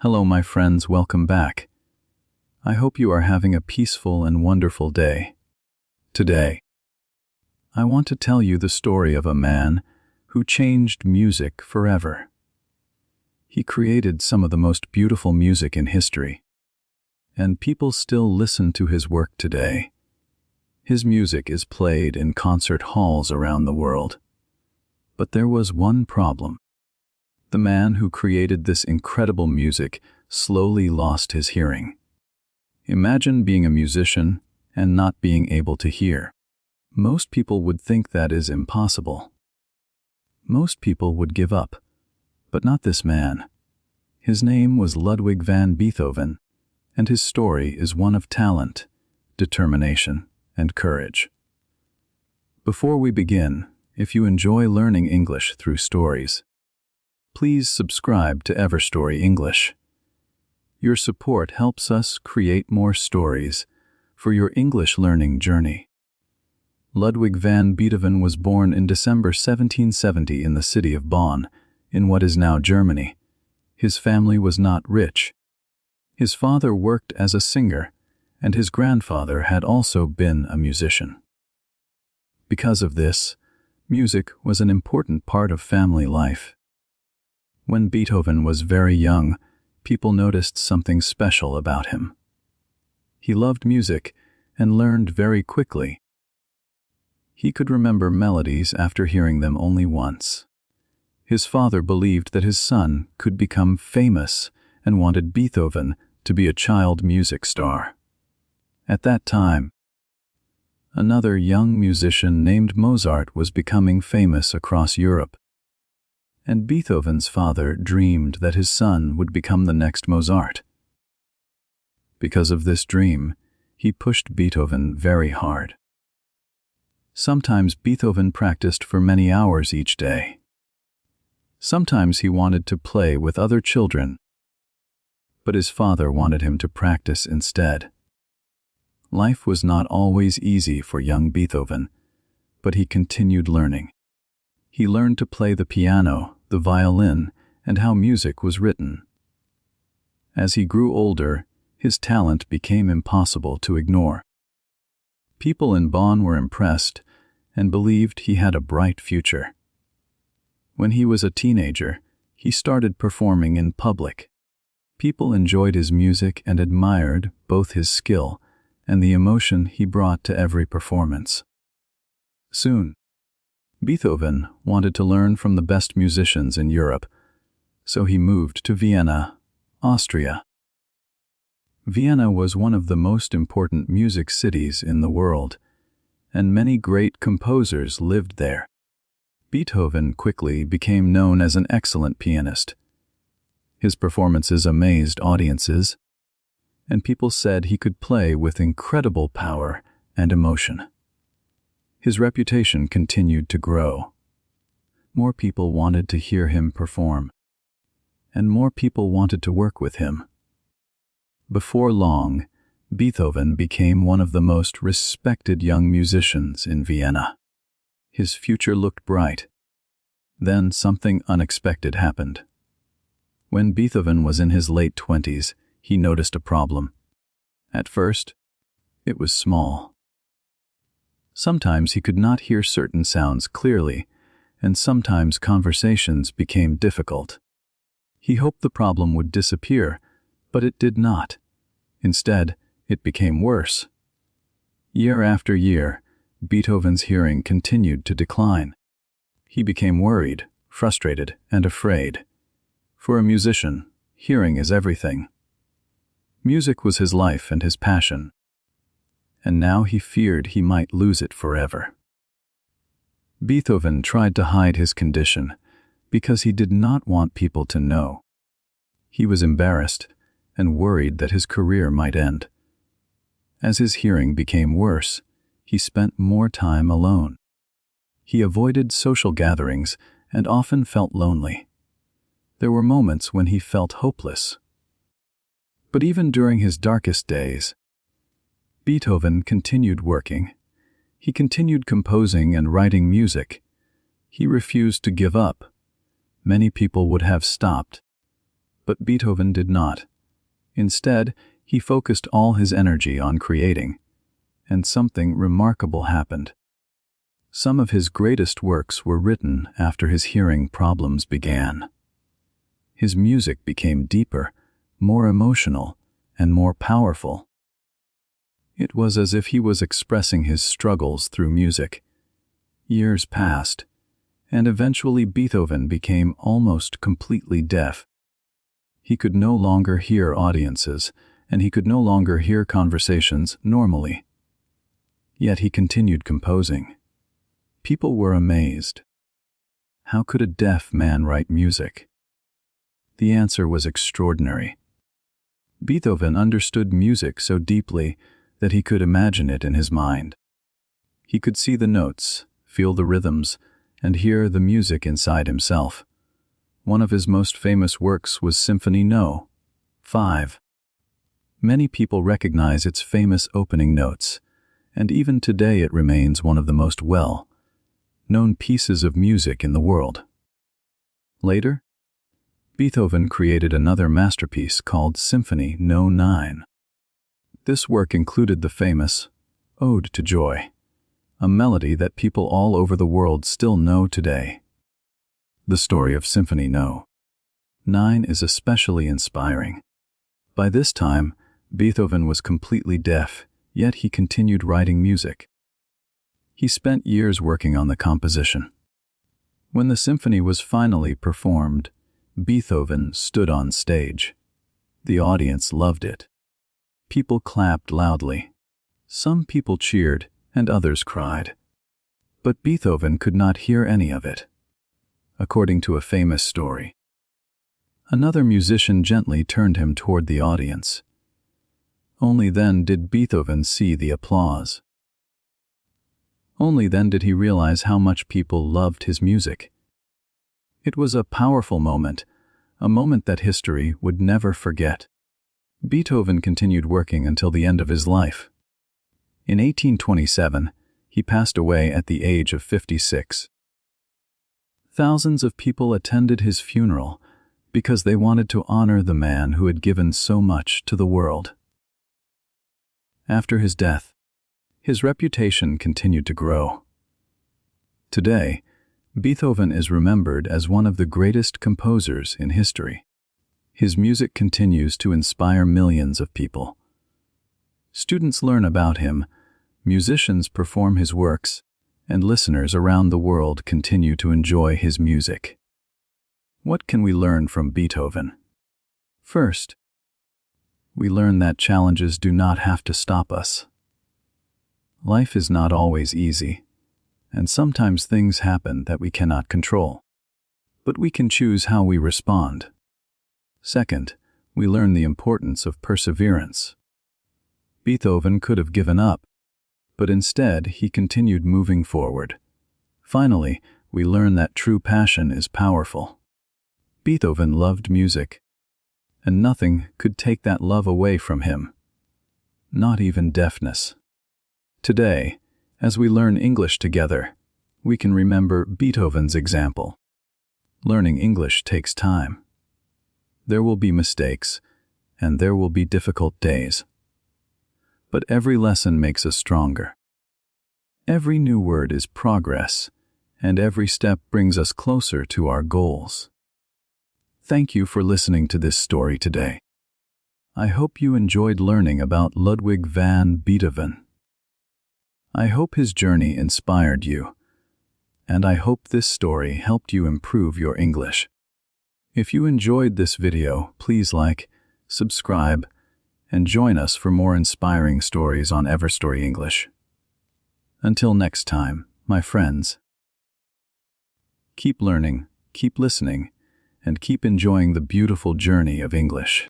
Hello, my friends, welcome back. I hope you are having a peaceful and wonderful day. Today, I want to tell you the story of a man who changed music forever. He created some of the most beautiful music in history, and people still listen to his work today. His music is played in concert halls around the world. But there was one problem. The man who created this incredible music slowly lost his hearing. Imagine being a musician and not being able to hear. Most people would think that is impossible. Most people would give up, but not this man. His name was Ludwig van Beethoven, and his story is one of talent, determination, and courage. Before we begin, if you enjoy learning English through stories, please subscribe to Everstory English. Your support helps us create more stories for your English learning journey. Ludwig van Beethoven was born in December 1770 in the city of Bonn, in what is now Germany. His family was not rich. His father worked as a singer, and his grandfather had also been a musician. Because of this, music was an important part of family life. When Beethoven was very young, people noticed something special about him. He loved music and learned very quickly. He could remember melodies after hearing them only once. His father believed that his son could become famous and wanted Beethoven to be a child music star. At that time, another young musician named Mozart was becoming famous across Europe. And Beethoven's father dreamed that his son would become the next Mozart. Because of this dream, he pushed Beethoven very hard. Sometimes Beethoven practiced for many hours each day. Sometimes he wanted to play with other children, but his father wanted him to practice instead. Life was not always easy for young Beethoven, but he continued learning. He learned to play the piano, the violin, and how music was written. As he grew older, his talent became impossible to ignore. People in Bonn were impressed and believed he had a bright future. When he was a teenager, he started performing in public. People enjoyed his music and admired both his skill and the emotion he brought to every performance. Soon, Beethoven wanted to learn from the best musicians in Europe, so he moved to Vienna, Austria. Vienna was one of the most important music cities in the world, and many great composers lived there. Beethoven quickly became known as an excellent pianist. His performances amazed audiences, and people said he could play with incredible power and emotion. His reputation continued to grow. More people wanted to hear him perform, and more people wanted to work with him. Before long, Beethoven became one of the most respected young musicians in Vienna. His future looked bright. Then something unexpected happened. When Beethoven was in his late 20s, he noticed a problem. At first, it was small. Sometimes he could not hear certain sounds clearly, and sometimes conversations became difficult. He hoped the problem would disappear, but it did not. Instead, it became worse. Year after year, Beethoven's hearing continued to decline. He became worried, frustrated, and afraid. For a musician, hearing is everything. Music was his life and his passion, and now he feared he might lose it forever. Beethoven tried to hide his condition because he did not want people to know. He was embarrassed and worried that his career might end. As his hearing became worse, he spent more time alone. He avoided social gatherings and often felt lonely. There were moments when he felt hopeless. But even during his darkest days, Beethoven continued working. He continued composing and writing music. He refused to give up. Many people would have stopped, But Beethoven did not. Instead, he focused all his energy on creating, and something remarkable happened. Some of his greatest works were written after his hearing problems began. His music became deeper, more emotional, and more powerful. It was as if he was expressing his struggles through music. Years passed, and eventually Beethoven became almost completely deaf. He could no longer hear audiences, and he could no longer hear conversations normally. Yet he continued composing. People were amazed. How could a deaf man write music? The answer was extraordinary. Beethoven understood music so deeply that he could imagine it in his mind. He could see the notes, feel the rhythms, and hear the music inside himself. One of his most famous works was Symphony No. 5. Many people recognize its famous opening notes, and even today it remains one of the most well-known pieces of music in the world. Later, Beethoven created another masterpiece called Symphony No. 9. This work included the famous Ode to Joy, a melody that people all over the world still know today. The story of Symphony No. 9 is especially inspiring. By this time, Beethoven was completely deaf, yet he continued writing music. He spent years working on the composition. When the symphony was finally performed, Beethoven stood on stage. The audience loved it. People clapped loudly. Some people cheered, and others cried. But Beethoven could not hear any of it. According to a famous story, another musician gently turned him toward the audience. Only then did Beethoven see the applause. Only then did he realize how much people loved his music. It was a powerful moment, a moment that history would never forget. Beethoven continued working until the end of his life. In 1827, he passed away at the age of 56. Thousands of people attended his funeral because they wanted to honor the man who had given so much to the world. After his death, his reputation continued to grow. Today, Beethoven is remembered as one of the greatest composers in history. His music continues to inspire millions of people. Students learn about him, musicians perform his works, and listeners around the world continue to enjoy his music. What can we learn from Beethoven? First, we learn that challenges do not have to stop us. Life is not always easy, and sometimes things happen that we cannot control. But we can choose how we respond. Second, we learn the importance of perseverance. Beethoven could have given up, but instead he continued moving forward. Finally, we learn that true passion is powerful. Beethoven loved music, and nothing could take that love away from him, not even deafness. Today, as we learn English together, we can remember Beethoven's example. Learning English takes time. There will be mistakes, and there will be difficult days. But every lesson makes us stronger. Every new word is progress, and every step brings us closer to our goals. Thank you for listening to this story today. I hope you enjoyed learning about Ludwig van Beethoven. I hope his journey inspired you, and I hope this story helped you improve your English. If you enjoyed this video, please like, subscribe, and join us for more inspiring stories on Everstory English. Until next time, my friends. Keep learning, keep listening, and keep enjoying the beautiful journey of English.